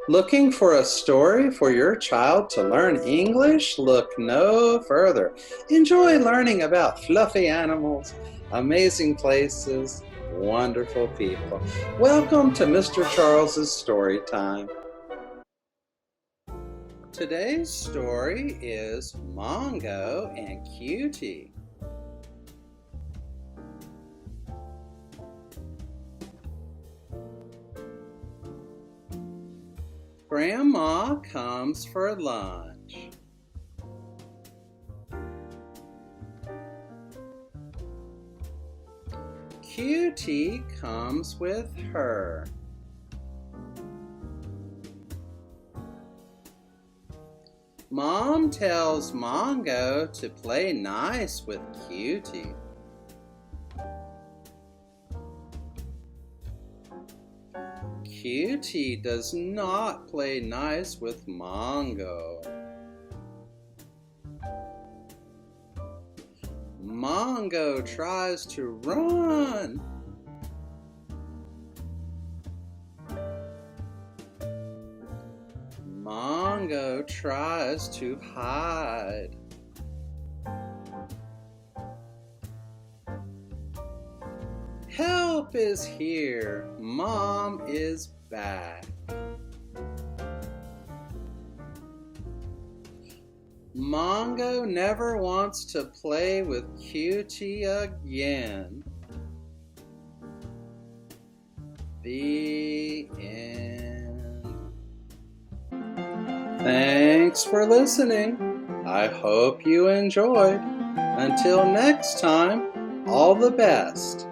Looking for a story for your child to learn English? Look no further. Enjoy learning about fluffy animals, amazing places, wonderful people. Welcome to Mr. Charles's Story Time. Today's story is Mongo and Cutie. Grandma comes for lunch. Cutie comes with her. Mom tells Mongo to play nice with Cutie. Cutie does not play nice with Mongo. Mongo tries to run. Mongo tries to hide. Help is here. Mom is back. Mongo never wants to play with Cutie again. The end. Thanks for listening. I hope you enjoyed. Until next time, all the best.